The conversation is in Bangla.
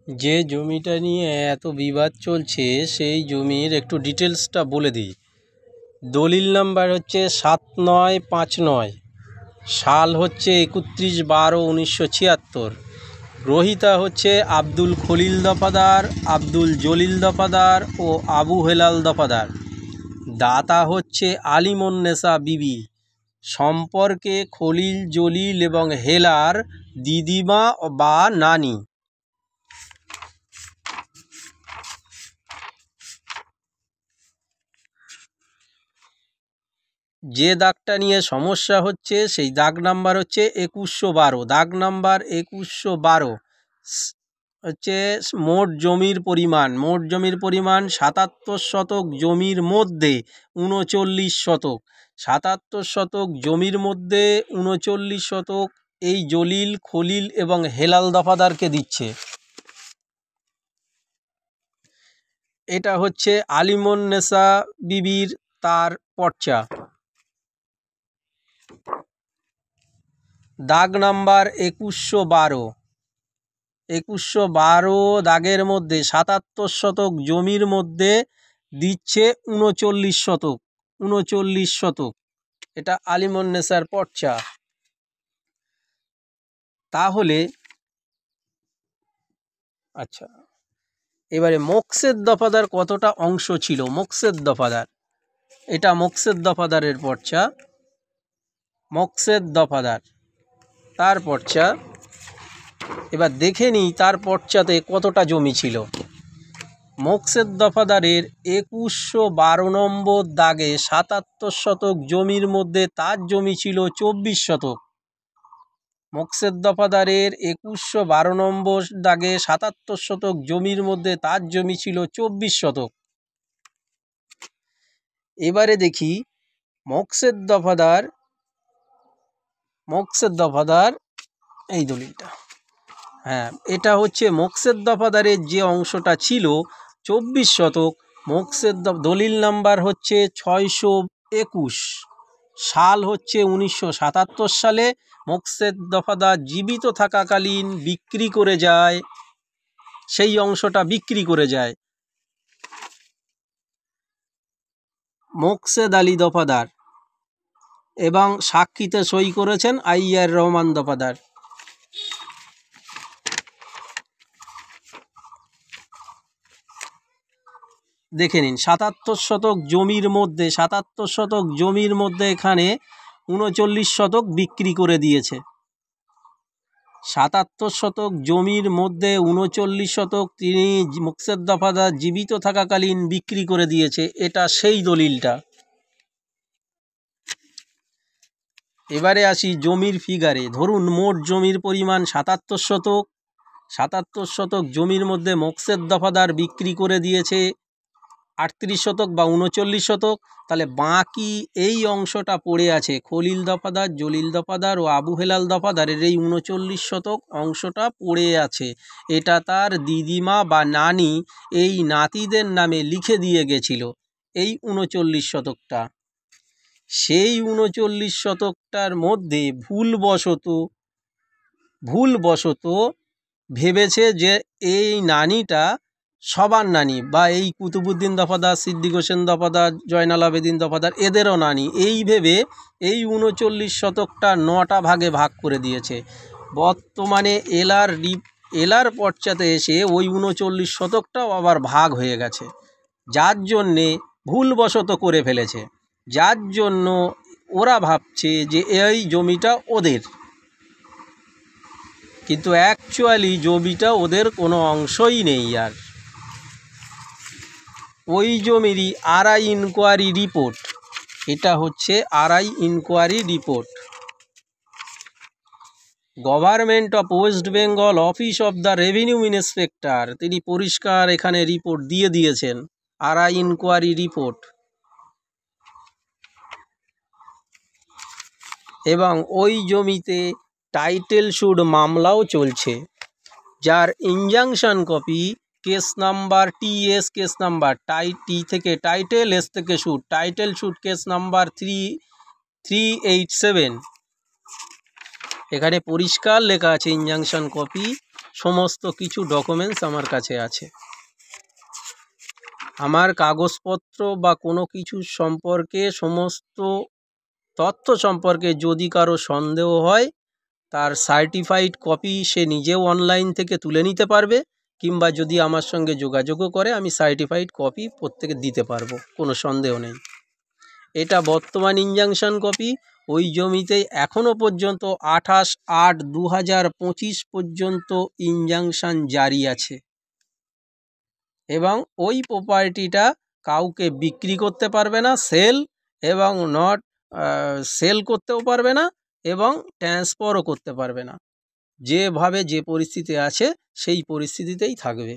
যে জমিটা নিয়ে এত বিবাদ চলছে সেই জমির একটু ডিটেলসটা বলে দিই। দলিল নাম্বার হচ্ছে 7959, সাল হচ্ছে 31/12/1976, গ্রহীতা হচ্ছে আব্দুল খলিল দফাদার, আব্দুল জলিল দফাদার ও আবু হেলাল দফাদার। দাতা হচ্ছে আলিমুন্নেসা বিবি, সম্পর্কে খলিল, জলিল এবং হেলার দিদিমা বা নানি। যে দাগটা নিয়ে সমস্যা হচ্ছে সেই দাগ নাম্বার হচ্ছে 2112। দাগ নাম্বার 2112 হচ্ছে মোট জমির পরিমাণ। মোট জমির পরিমাণ 77 শতক জমির মধ্যে 39 শতক। 77 শতক জমির মধ্যে 39 শতক এই জলিল, খলিল এবং হেলাল দফাদারকে দিচ্ছে। এটা হচ্ছে আলিমুন্নেসা বিবির তার পর্চা। দাগ নাম্বার 2112। 2112 দাগের মধ্যে 77 শতক জমির মধ্যে দিচ্ছে 39 শতক। 39 শতক, এটা আলিমুন্নেসার পর্চা। তাহলে আচ্ছা, এবারে মোকসেদ দফাদার কতটা অংশ ছিল? মোকসেদ দফাদার, এটা মোকসেদ দফাদারের পর্চা। মোকসেদ দফাদার তার পর্চা। এবার দেখে নিই তার পর্চাতে কতটা জমি ছিল। মোকসেদ দফাদারের 2112 নম্বর দাগে 77 শতক জমির মধ্যে তার জমি ছিল 24 শতক। মোকসেদ দফাদারের 2112 নম্বর দাগে 77 শতক জমির মধ্যে তার জমি ছিল 24 শতক। এবারে দেখি মোকসেদ দফাদার এই দলিলটা, হ্যাঁ এটা হচ্ছে মোকসেদ দফাদারের যে অংশটা ছিল 24 শতক। মোকসেদ দলিল নাম্বার হচ্ছে 621, সাল হচ্ছে 1977 সালে। মোকসেদ দফাদার জীবিত থাকাকালীন বিক্রি করে যায়, সেই অংশটা বিক্রি করে যায় মোকসেদ আলী দফাদার, এবং সাক্ষীতে সই করেছেন আইয়ার রহমান দফাদার। দেখে নিন 77 শতক জমির মধ্যে 77 শতক জমির মধ্যে এখানে 39 শতক বিক্রি করে দিয়েছে। 77 শতক জমির মধ্যে 39 শতক তিনি মোকসেদ দফাদার জীবিত থাকাকালীন বিক্রি করে দিয়েছে, এটা সেই দলিলটা। এবারে আসি জমির ফিগারে। ধরুন মোট জমির পরিমাণ 77 শতক। 77 শতক জমির মধ্যে মোকসেদ দফাদার বিক্রি করে দিয়েছে 38 শতক বা 39 শতক। তাহলে বাকি এই অংশটা পড়ে আছে খলিল দফাদার, জলিল দফাদার ও আবু হেলাল দফাদারের এই 39 শতক অংশটা পড়ে আছে। এটা তার দিদিমা বা নানি এই নাতিদের নামে লিখে দিয়ে গেছিল এই 39 শতকটা। সেই 39 শতকটার মধ্যে ভুলবশত ভেবেছে যে এই নানিটা সবার নানি, বা এই কুতুবুদ্দিন দফাদার, সিদ্দিক হোসেন দফাদার, জয়নাল আবেদিন দফাদার এদেরও নানি, এই ভেবে এই 39 শতকটা 9টা ভাগে ভাগ করে দিয়েছে। বর্তমানে এলার পর্চাতে এসে ওই 39 শতকটাও আবার ভাগ হয়ে গেছে, যার জন্যে ভুলবশত করে ফেলেছে, যার জন্য ওরা ভাবছে যে এই জমিটা ওদের, কিন্তু অ্যাকচুয়ালি জমিটা ওদের কোনো অংশই নেই। আর ওই জমিরই আরআই ইনকোয়ারি রিপোর্ট, এটা হচ্ছে RI inquiry report. Government of West Bengal, office of the revenue inspector, তিনি পরিষ্কার এখানে রিপোর্ট দিয়ে দিয়েছেন, আরআই ইনকোয়ারি রিপোর্ট। এবং ওই জমিতে টাইটেল সুড মামলাও চলছে, যার injunction copy case number TS, case number T থেকে টাইটেল, এস থেকে suit, title suit case number 3387। এখানে পরিষ্কার লেখা আছে ইনজাংশন কপি সমস্ত কিছু ডকুমেন্টস আমার কাছে আছে। আমার কাগজপত্র বা কোনো কিছু সম্পর্কে সমস্ত তথ্য সম্পর্কে যদি কারো সন্দেহ হয়, তার সার্টিফাইড কপি সে নিজেও অনলাইন থেকে তুলে নিতে পারবে, কিংবা যদি আমার সঙ্গে যোগাযোগও করে আমি সার্টিফাইড কপি প্রত্যেকে দিতে পারবো, কোনো সন্দেহ নেই। এটা বর্তমান ইনজাংশন কপি। ওই জমিতে এখনও পর্যন্ত 28/8/2025 পর্যন্ত ইনজাংশন জারি আছে, এবং ওই প্রপার্টিটা কাউকে বিক্রি করতে পারবে না, সেল করতেও পারবে না এবং ট্রান্সফারও করতে পারবে না। যেভাবে যে পরিস্থিতি আছে সেই পরিস্থিতিতেই থাকবে।